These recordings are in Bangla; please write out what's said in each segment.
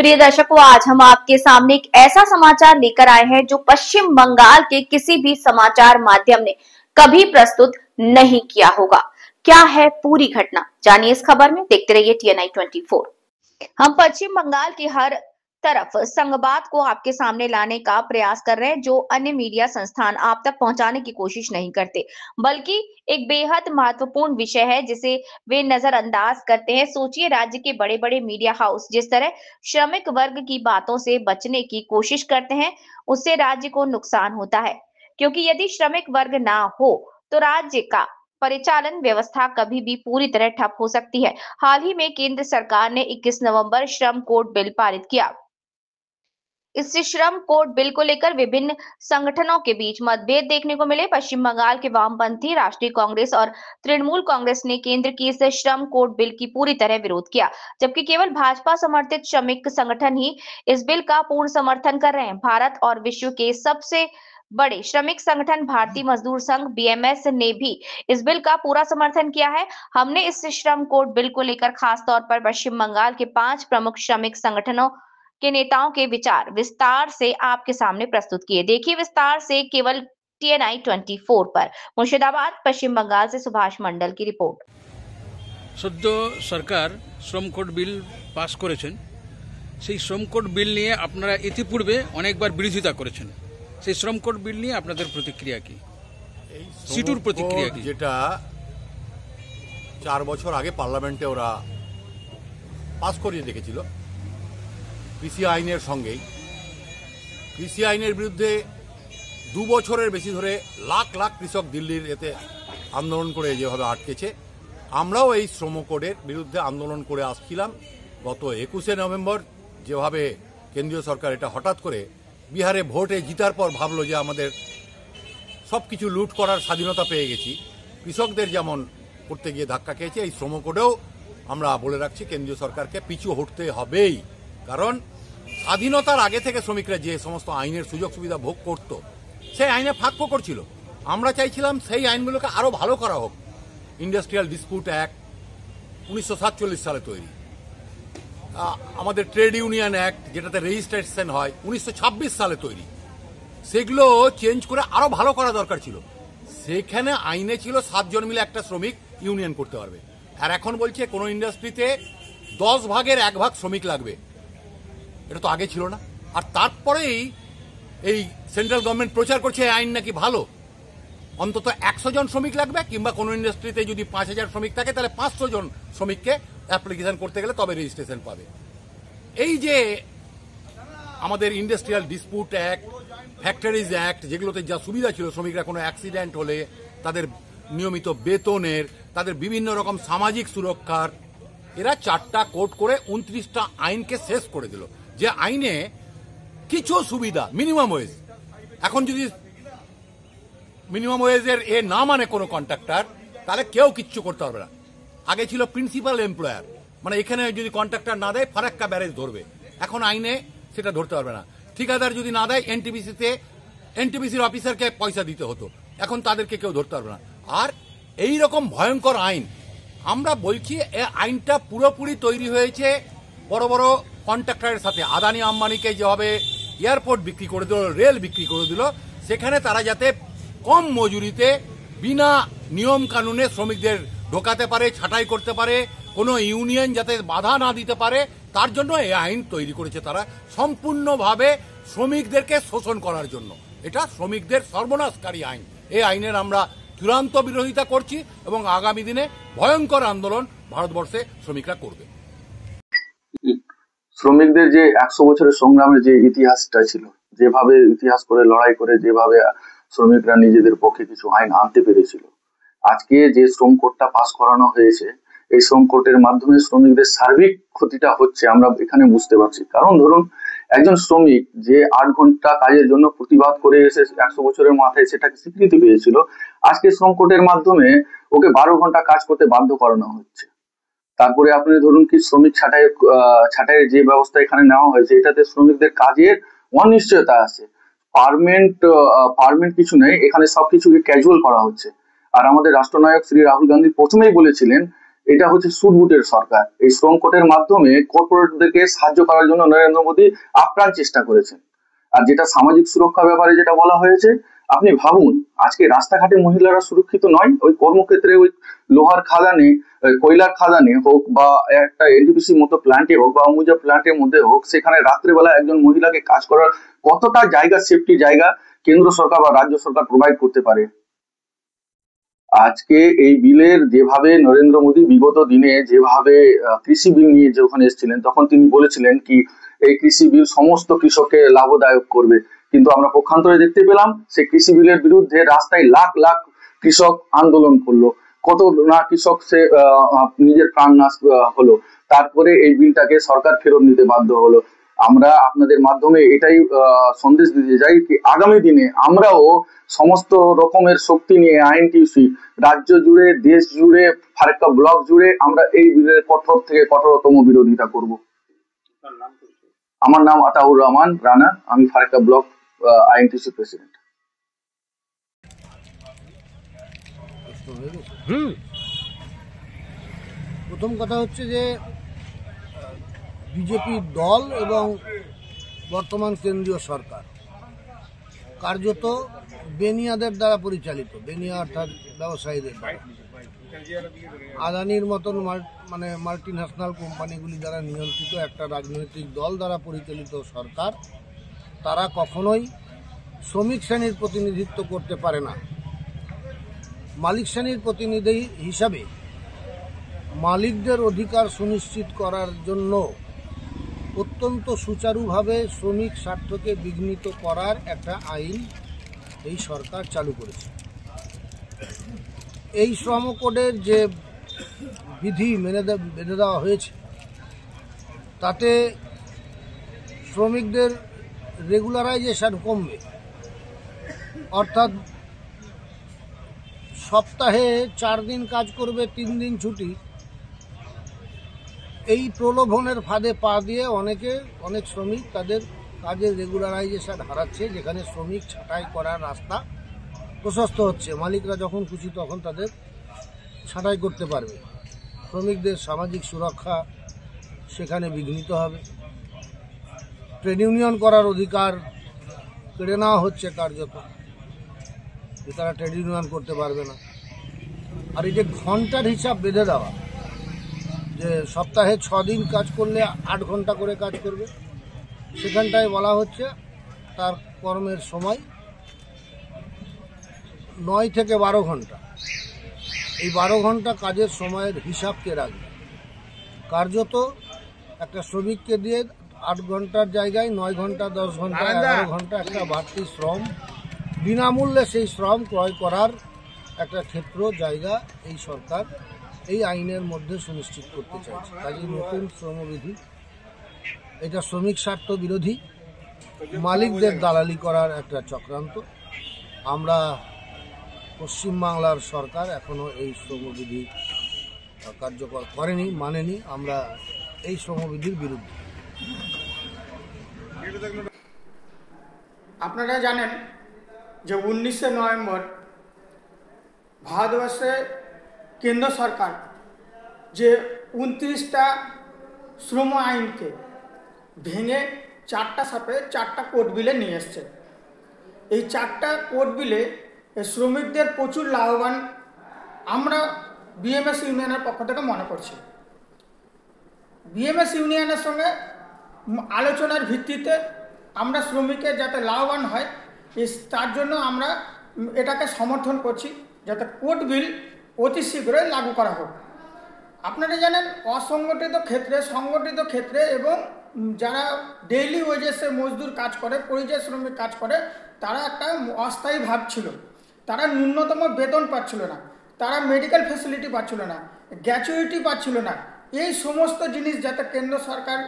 प्रिय दर्शकों, आज हम आपके सामने एक ऐसा समाचार लेकर आए हैं जो पश्चिम बंगाल के किसी भी समाचार माध्यम ने कभी प्रस्तुत नहीं किया होगा। क्या है पूरी घटना, जानिए इस खबर में। देखते रहिए TNI 24। हम पश्चिम बंगाल की हर तरफ संवाद को आपके सामने लाने का प्रयास कर रहे हैं, जो अन्य मीडिया संस्थान आप तक पहुंचाने की कोशिश नहीं करते, बल्कि एक बेहद महत्वपूर्ण विषय है जिसे वे नजरअंदाज करते हैं। सोचिए, राज्य के बड़े बड़े मीडिया हाउस जिस तरह श्रमिक वर्ग की बातों से बचने की कोशिश करते हैं, उससे राज्य को नुकसान होता है, क्योंकि यदि श्रमिक वर्ग ना हो तो राज्य का परिचालन व्यवस्था कभी भी पूरी तरह ठप हो सकती है। हाल ही में केंद्र सरकार ने 21 नवंबर श्रम कोड बिल पारित किया। इस श्रम कोड बिल को लेकर विभिन्न संगठनों के बीच मतभेद देखने को मिले। पश्चिम बंगाल के वामपंथी राष्ट्रीय कांग्रेस और तृणमूल कांग्रेस ने केंद्र की इस श्रम कोड बिल की पूरी तरह विरोध किया, जबकि केवल भाजपा समर्थित श्रमिक संगठन ही इस बिल का पूर्ण समर्थन कर रहे हैं। भारत और विश्व के सबसे बड़े श्रमिक संगठन भारतीय मजदूर संघ BMS ने भी इस बिल का पूरा समर्थन किया है। हमने इस श्रम कोड बिल को लेकर खास तौर पर पश्चिम बंगाल के 5 प्रमुख श्रमिक संगठनों के नेताओं के विचार विस्तार से आपके सामने प्रस्तुत किए। देखिए विस्तार से केवल TNI 24 पर। मुर्शिदाबाद पश्चिम बंगाल से सुभाष मंडल की रिपोर्ट। सद्य सरकार श्रम कोड बिल पास করেছেন। সেই শ্রম কোড বিল নিয়ে আপনারা ইতিপূর্বে অনেকবার বিরোধিতা করেছেন। সেই শ্রম কোড বিল নিয়ে আপনাদের প্রতিক্রিয়া কি? এই সিটুর প্রতিক্রিয়া কি? যেটা 4 বছর আগে পার্লামেন্টে ওরা পাস করিয়ে দেখেছিল কৃষি আইনের সঙ্গেই। কৃষি আইনের বিরুদ্ধে 2 বছরের বেশি ধরে লাখ লাখ কৃষক দিল্লির এতে আন্দোলন করে যেভাবে আটকেছে, আমরাও এই শ্রম কোডের বিরুদ্ধে আন্দোলন করে আসছিলাম। গত 21শে নভেম্বর যেভাবে কেন্দ্রীয় সরকার এটা হঠাৎ করে বিহারে ভোটে জিতার পর ভাবলো যে আমাদের সব কিছু লুট করার স্বাধীনতা পেয়ে গেছি, কৃষকদের যেমন করতে গিয়ে ধাক্কা খেয়েছে, এই শ্রম কোডেও আমরা বলে রাখছি কেন্দ্রীয় সরকারকে পিছু হটতে হবেই। কারণ স্বাধীনতার আগে থেকে শ্রমিকরা যে সমস্ত আইনের সুযোগ সুবিধা ভোগ করত, সেই আইনে ফাঁকফোকর ছিল। আমরা চাইছিলাম সেই আইনগুলোকে আরো ভালো করা হোক। ইন্ডাস্ট্রিয়াল ডিসপিউট অ্যাক্ট 1947 সালে তৈরি, আমাদের ট্রেড ইউনিয়ন অ্যাক্ট যেটাতে রেজিস্ট্রেশন হয় 1926 সালে তৈরি, সেগুলো চেঞ্জ করে আরো ভালো করা দরকার ছিল। সেখানে আইনে ছিল 7 জন মিলে একটা শ্রমিক ইউনিয়ন করতে পারবে, আর এখন বলছে কোনো ইন্ডাস্ট্রিতে 10 ভাগের 1 ভাগ শ্রমিক লাগবে। এটা তো আগে ছিল না। আর তারপরেই এই সেন্ট্রাল গভর্নমেন্ট প্রচার করছে এই আইন নাকি ভালো, অন্তত 100 জন শ্রমিক লাগবে, কিংবা কোনো ইন্ডাস্ট্রিতে যদি 5000 শ্রমিক থাকে তাহলে 500 জন শ্রমিককে অ্যাপ্লিকেশন করতে গেলে তবে রেজিস্ট্রেশন পাবে। এই যে আমাদের industrial dispute act, factories act, যেগুলোতে যা সুবিধা ছিল, শ্রমিকরা কোনো অ্যাক্সিডেন্ট হলে তাদের নিয়মিত বেতনের, তাদের বিভিন্ন রকম সামাজিক সুরক্ষার, এরা 4টা কোড করে 29টা আইনকে শেষ করে দিল। যে আইনে কিছু সুবিধা, মিনিমাম ওয়েজ, এখন যদি মিনিমাম ওয়েজের না মানে কোনো কন্ট্রাক্টর, তাহলে কেউ কিচ্ছু করতে পারবে না। আগে ছিল প্রিন্সিপাল এমপ্লয়ার, মানে এখানে যদি কন্ট্রাক্টর না দেয় ফারাক্কা ব্যারেজ ধরবে, এখন আইনে সেটা ধরতে পারবে না। ঠিকাদার যদি না দেয় এনটিপিসির অফিসারকে পয়সা দিতে হতো, এখন তাদেরকে কেউ ধরতে পারবে না। আর এই রকম ভয়ঙ্কর আইন, আমরা বলছি এই আইনটা পুরোপুরি তৈরি হয়েছে বড় বড় কন্ট্রাক্টরের সাথে। আদানি আম্বানিকে যেভাবে এয়ারপোর্ট বিক্রি করে দিল, রেল বিক্রি করে দিল, সেখানে তারা যাতে কম মজুরিতে বিনা নিয়ম কানুনে শ্রমিকদের ঢোকাতে পারে, ছাঁটাই করতে পারে, কোনো ইউনিয়ন যাতে বাধা না দিতে পারে, তার জন্য এই আইন তৈরি করেছে তারা, সম্পূর্ণভাবে শ্রমিকদেরকে শোষণ করার জন্য। এটা শ্রমিকদের সর্বনাশকারী আইন। এই আইনের আমরা চূড়ান্ত বিরোধিতা করছি এবং আগামী দিনে ভয়ঙ্কর আন্দোলন ভারতবর্ষে শ্রমিকরা করবে। শ্রমিকদের যে 100 বছরের সংগ্রামের যে ইতিহাসটা ছিল, যেভাবে ইতিহাস করে লড়াই করে যেভাবে শ্রমিকরা নিজেদের পক্ষে কিছু আইন আনতে পেরেছিল, আজকে যে শ্রম কোডটা পাস করানো হয়েছে, এই শ্রম কোডের মাধ্যমে শ্রমিকদের সার্বিক ক্ষতিটা হচ্ছে আমরা এখানে বুঝতে পারছি। কারণ ধরুন, একজন শ্রমিক যে 8 ঘন্টা কাজের জন্য প্রতিবাদ করে এসে 100 বছরের মাথায় সেটাকে স্বীকৃতি পেয়েছিল, আজকে শ্রম কোডের মাধ্যমে ওকে 12 ঘন্টা কাজ করতে বাধ্য করানো হচ্ছে। তারপরে আপনি ধরুন কি শ্রমিক ছাঁটাইয়ের যে ব্যবস্থা এখানে নেওয়া হয়েছে, এটাতে শ্রমিকদের কাজের অনিশ্চয়তা আছে। পার্মানেন্ট কিছু নেই, এখানে সবকিছুকে ক্যাজুয়াল করা হচ্ছে। আর আমাদের রাষ্ট্রনায়ক শ্রী রাহুল গান্ধী প্রথমেই বলেছিলেন এটা হচ্ছে সুটবুটের সরকার। এই শ্রম কোর্টের মাধ্যমে কর্পোরেটদেরকে সাহায্য করার জন্য নরেন্দ্র মোদী আপ্রাণ চেষ্টা করেছেন। আর যেটা সামাজিক সুরক্ষা ব্যাপারে যেটা বলা হয়েছে, আপনি ভাবুন আজকে রাস্তাঘাটে মহিলারা সুরক্ষিত নয়, ওই কর্মক্ষেত্রে ওই লোহার খাদানে, কয়লার খাদানে হোক বা একটা এনটিপিসি মতো প্ল্যান্টে হোক বা অম্বুজা প্ল্যান্টের মধ্যে হোক, সেখানে রাত্রেবেলা একজন মহিলাকে কাজ করার কতটা জায়গা, সেফটি জায়গা কেন্দ্র সরকার বা রাজ্য সরকার প্রোভাইড করতে পারে। আজকে এই বিলের যেভাবে নরেন্দ্র মোদী বিগত দিনে যেভাবে কৃষি বিল নিয়ে যখন এসেছিলেন, তখন তিনি বলেছিলেন কি এই কৃষি বিল সমস্ত কৃষককে লাভদায়ক করবে, কিন্তু আমরা পক্ষান্তরে দেখতে পেলাম সেই কৃষি বিলের বিরুদ্ধে রাস্তায় লাখ লাখ কৃষক আন্দোলন করলো, কত না কৃষক সে নিজের প্রাণ নাশ হলো, তারপরে এই বিলটাকে সরকার ফেরত নিতে বাধ্য হলো। আমরা আপনাদের মাধ্যমে এটাই সন্দেশ দিতে চাই কি আগামী দিনে আমরাও সমস্ত রকমের শক্তি নিয়ে আইএনটিইউসি রাজ্য জুড়ে, দেশ জুড়ে, ফারাক্কা ব্লক জুড়ে আমরা এই বিলের কঠোর থেকে কঠোরতম বিরোধিতা করব। আমার নাম আতাউর রহমান রানা, আমি ফারাক্কা ব্লক আইএনটিইউসি প্রেসিডেন্ট। প্রথম কথা হচ্ছে যে বিজেপি দল এবং বর্তমান কেন্দ্রীয় সরকার কার্যত বেনিয়াদের দ্বারা পরিচালিত, বেনিয়া অর্থাৎ ব্যবসায়ীদের দ্বারা, আদানির মতন মানে মাল্টি ন্যাশনাল কোম্পানিগুলি দ্বারা নিয়ন্ত্রিত একটা রাজনৈতিক দল দ্বারা পরিচালিত সরকার, তারা কখনোই শ্রমিক শ্রেণীর প্রতিনিধিত্ব করতে পারে না। মালিক শ্রেণীর প্রতিনিধি হিসাবে মালিকদের অধিকার সুনিশ্চিত করার জন্য অত্যন্ত সুচারুভাবে শ্রমিক স্বার্থকে বিঘ্নিত করার একটা আইন এই সরকার চালু করেছে। এই শ্রম কোডের যে বিধি বেঁধে দেওয়া হয়েছে তাতে শ্রমিকদের রেগুলারাইজেশন কমবে, অর্থাৎ সপ্তাহে 4 দিন কাজ করবে, 3 দিন ছুটি। এই প্রলোভনের ফাঁদে পা দিয়ে অনেক শ্রমিক তাদের কাজের রেগুলারাইজেশন হারাচ্ছে, যেখানে শ্রমিক ছাঁটাই করার রাস্তা প্রশস্ত হচ্ছে। মালিকরা যখন খুশি তখন তাদের ছাঁটাই করতে পারবে। শ্রমিকদের সামাজিক সুরক্ষা সেখানে বিঘ্নিত হবে। ট্রেড ইউনিয়ন করার অধিকার কেড়ে নেওয়া হচ্ছে কার্যত, যে তারা ট্রেড ইউনিয়ন করতে পারবে না। আর এই যে ঘন্টার হিসাব বেঁধে দেওয়া, যে সপ্তাহে 6 দিন কাজ করলে 8 ঘন্টা করে কাজ করবে, সেখানটায় বলা হচ্ছে তার কর্মের সময় 9 থেকে 12 ঘন্টা। এই 12 ঘন্টা কাজের সময়ের হিসাব কে রাখবে? কার্যত একটা শ্রমিককে দিয়ে 8 ঘন্টার জায়গায় 9 ঘন্টা, 10 ঘন্টা, 11 ঘন্টা একটা বাড়তি শ্রম, বিনামূল্যে সেই শ্রম ক্রয় করার একটা ক্ষেত্র, জায়গা এই সরকার এই আইনের মধ্যে সুনিশ্চিত করতে চাইছে। কাজে নতুন শ্রমবিধি এটা শ্রমিক স্বার্থ বিরোধী, মালিকদের দালালি করার একটা চক্রান্ত। আমরা পশ্চিমবাংলার সরকার এখনো এই শ্রমবিধি কার্যকর করেনি, মানেনি। আমরা এই শ্রমবিধির বিরুদ্ধে। আপনারা জানেন যে 19শে নভেম্বর ভারতবর্ষে কেন্দ্র সরকার যে 29টা শ্রম আইনকে ভেঙে 4টা সাথে 4টা কোড বিলে নিয়ে এসছে। এই 4টা কোড বিলে শ্রমিকদের প্রচুর লাভবান আমরা বিএমএস ইউনিয়নের পক্ষ থেকে মনে করছি। বিএমএস ইউনিয়নের সঙ্গে আলোচনার ভিত্তিতে আমরা শ্রমিকের যাতে লাভবান হয় তার জন্য আমরা এটাকে সমর্থন করছি, যাতে কোড বিল অতি শীঘ্রই লাগু করা হোক। আপনারা জানেন অসংগঠিত ক্ষেত্রে, সংগঠিত ক্ষেত্রে এবং যারা ডেইলি ওয়েজেসে মজদুর কাজ করে, পরিযায়ী শ্রমিক কাজ করে, তারা একটা অস্থায়ী ভাব ছিল। তারা ন্যূনতম বেতন পাচ্ছিল না, তারা মেডিকেল ফ্যাসিলিটি পাচ্ছিল না, গ্র্যাচুইটি পাচ্ছিল না। এই সমস্ত জিনিস যাতে কেন্দ্র সরকার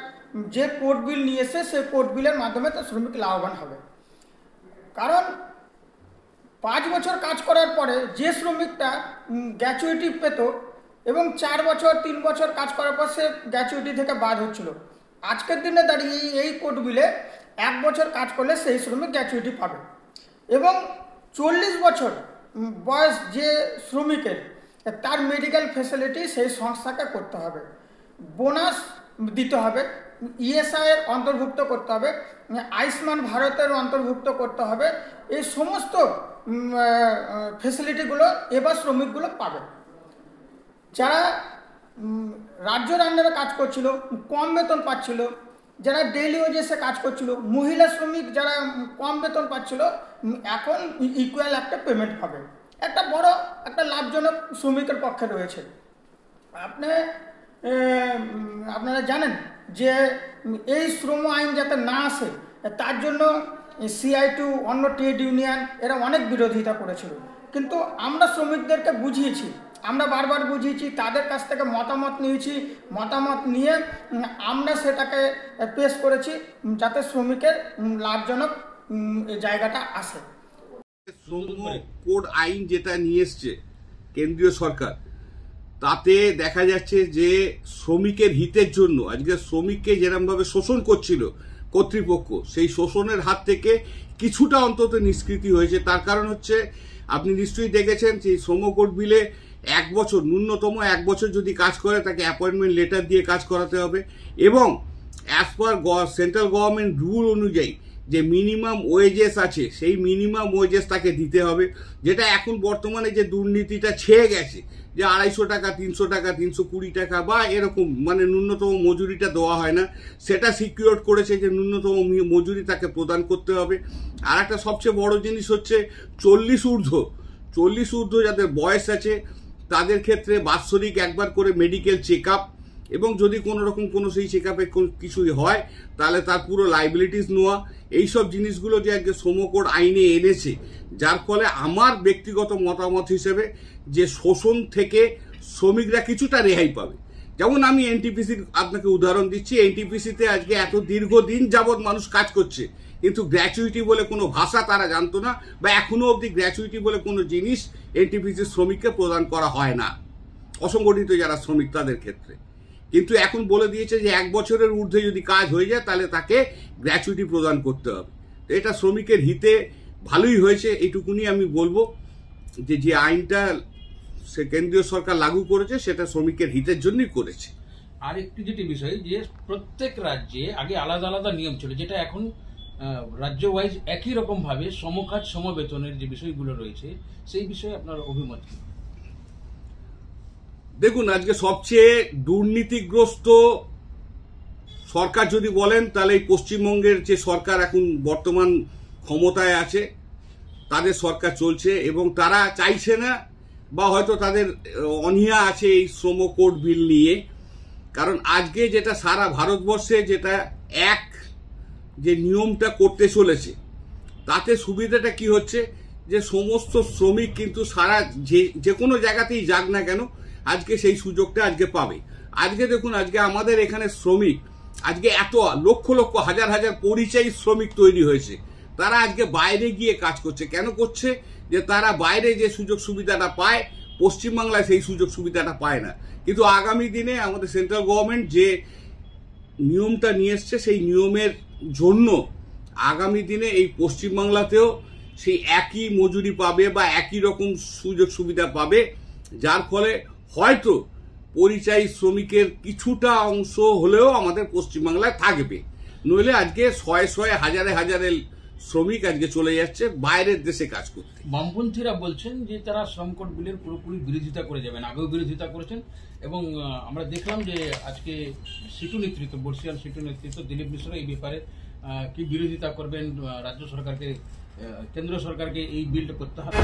যে কোড বিল নিয়ে এসে সেই কোড বিলের মাধ্যমে তো শ্রমিক লাভবান হবে। কারণ 5 বছর কাজ করার পরে যে শ্রমিকটা গ্র্যাচুইটি পেত এবং 4 বছর 3 বছর কাজ করার পর সে গ্র্যাচুইটি থেকে বাদ হচ্ছিল, আজকের দিনে দাঁড়িয়ে এই কোড বিলে 1 বছর কাজ করলে সেই শ্রমিক গ্র্যাচুইটি পাবে। এবং 40 বছর বয়স যে শ্রমিকের তার মেডিকেল ফ্যাসিলিটি সেই সংস্থাকে করতে হবে, বোনাস দিতে হবে, ইএসআই এর অন্তর্ভুক্ত করতে হবে, আয়ুষ্মান ভারতের অন্তর্ভুক্ত করতে হবে। এই সমস্ত ফ্যাসিলিটিগুলো এবার শ্রমিকগুলো পাবে। যারা রাজ্যের আন্ডারে কাজ করছিল, কম বেতন পাচ্ছিল, যারা ডেইলি ওয়েজেসে কাজ করছিল, মহিলা শ্রমিক যারা কম বেতন পাচ্ছিল, এখন ইকুয়াল একটা পেমেন্ট পাবে। একটা বড় একটা লাভজনক শ্রমিকের পক্ষে রয়েছে। আপনারা জানেন যে এই শ্রম আইন যাতে না আসে তার জন্য CI2 অন্য ট্রেড ইউনিয়ন এরা অনেক বিরোধিতা করেছিল, কিন্তু আমরা শ্রমিকদেরকে বুঝিয়েছি, আমরা বারবার বুঝিয়েছি, তাদের কাছ থেকে মতামত নিয়েছি, মতামত নিয়ে আমরা সেটাকে পেশ করেছি যাতে শ্রমিকের লাভজনক জায়গাটা আসে। শ্রম কোড আইন যেটা নিয়ে এসছে কেন্দ্রীয় সরকার, তাতে দেখা যাচ্ছে যে শ্রমিকের হিতের জন্য আজকে শ্রমিককে যেরকমভাবে শোষণ করছিল কর্তৃপক্ষ, সেই শোষণের হাত থেকে কিছুটা অন্তত নিষ্কৃতি হয়েছে। তার কারণ হচ্ছে আপনি নিশ্চয়ই দেখেছেন যে শ্রম কোড বিলে 1 বছর, ন্যূনতম 1 বছর যদি কাজ করে তাকে অ্যাপয়েন্টমেন্ট লেটার দিয়ে কাজ করাতে হবে, এবং as per central government rule অনুযায়ী যে মিনিমাম ওয়েজেস আছে সেই মিনিমাম ওয়েজেস তাকে দিতে হবে। যেটা এখন বর্তমানে যে দুর্নীতিটা ছেয়ে গেছে যে 250 টাকা, 300 টাকা, 320 টাকা বা এরকম মানে ন্যূনতম মজুরিটা দেওয়া হয় না, সেটা সিকিউর করেছে যে ন্যূনতম মজুরি তাকে প্রদান করতে হবে। আর একটা সবচেয়ে বড় জিনিস হচ্ছে 40 ঊর্ধ্ব যাদের বয়স আছে তাদের ক্ষেত্রে বাৎসরিক একবার করে মেডিকেল চেক আপ, এবং যদি কোনো রকম কোনো সেই চেক আপে কিছুই হয় তাহলে তার পুরো লাইবিলিটিস নেওয়া, এইসব জিনিসগুলো যে আজকে শ্রম কোড আইনে এনেছে, যার ফলে আমার ব্যক্তিগত মতামত হিসেবে যে শোষণ থেকে শ্রমিকরা কিছুটা রেহাই পাবে। যেমন আমি এনটিপিসির আপনাকে উদাহরণ দিচ্ছি, এনটিপিসিতে আজকে এত দীর্ঘদিন যাবৎ মানুষ কাজ করছে, কিন্তু গ্র্যাচুইটি বলে কোনো ভাষা তারা জানতো না, বা এখনো অবধি গ্র্যাচুইটি বলে কোনো জিনিস এনটিপিসির শ্রমিককে প্রদান করা হয় না, অসংগঠিত যারা শ্রমিক তাদের ক্ষেত্রে। কিন্তু এখন বলে দিয়েছে যে 1 বছরের ঊর্ধ্বে যদি কাজ হয়ে যায় তাহলে তাকে গ্র্যাচুইটি প্রদান করতে হবে। তো এটা শ্রমিকের হিতে ভালোই হয়েছে, এইটুকুনি আমি বলবো যে আইনটা সে কেন্দ্রীয় সরকার লাগু করেছে সেটা শ্রমিকের হিতের জন্যই করেছে। আর একটি যেটি বিষয় যে প্রত্যেক রাজ্যে আগে আলাদা আলাদা নিয়ম ছিল, যেটা এখন রাজ্য ওয়াইজ একই রকম ভাবে সমকাজ সমবেতনের যে বিষয়গুলো রয়েছে, সেই বিষয়ে আপনার অভিমত কি? দেখুন, আজকে সবচেয়ে দুর্নীতিগ্রস্ত সরকার যদি বলেন তাহলে এই পশ্চিমবঙ্গের যে সরকার এখন বর্তমান ক্ষমতায় আছে তাদের সরকার চলছে, এবং তারা চাইছে না বা হয়তো তাদের অনীহা আছে এই শ্রম কোড বিল নিয়ে। কারণ আজকে যেটা সারা ভারতবর্ষে যেটা এক যে নিয়মটা করতে চলেছে, তাতে সুবিধাটা কি হচ্ছে যে সমস্ত শ্রমিক কিন্তু সারা যে কোনো জায়গাতেই যাক না কেন আজকে সেই সুযোগটা আজকে পাবে। আজকে দেখুন, আজকে আমাদের এখানে শ্রমিক আজকে এত লক্ষ লক্ষ হাজার হাজার পরিযায়ী শ্রমিক তৈরি হয়েছে, তারা আজকে বাইরে গিয়ে কাজ করছে। কেন করছে? যে তারা বাইরে যে সুযোগ সুবিধাটা পায় পশ্চিমবাংলায় সেই সুযোগ সুবিধাটা পায় না। কিন্তু আগামী দিনে আমাদের সেন্ট্রাল গভর্নমেন্ট যে নিয়মটা নিয়ে এসছে সেই নিয়মের জন্য আগামী দিনে এই পশ্চিমবাংলাতেও সেই একই মজুরি পাবে বা একই রকম সুযোগ সুবিধা পাবে, যার ফলে হয়তো পরিযায়ী শ্রমিকের কিছুটা অংশ হলেও আমাদের পশ্চিমবাংলায় থাকবে। নইলে আজকে শয়ে হাজারে হাজারে শ্রমিক আজকে চলে যাচ্ছে বাইরের দেশে কাজ করতে। বামপন্থীরা বলছেন যে তারা শ্রম কোড বিলের পুরোপুরি বিরোধিতা করে যাবেন, আগেও বিরোধিতা করেছেন, এবং আমরা দেখলাম যে আজকে সিটু নেতৃত্ব, বর্ষিয়ান সিটু নেতৃত্ব দিলীপ মিশ্র এই ব্যাপারে কি বিরোধিতা করবেন, রাজ্য সরকারকে, কেন্দ্র সরকারকে এই বিলটা করতে হবে।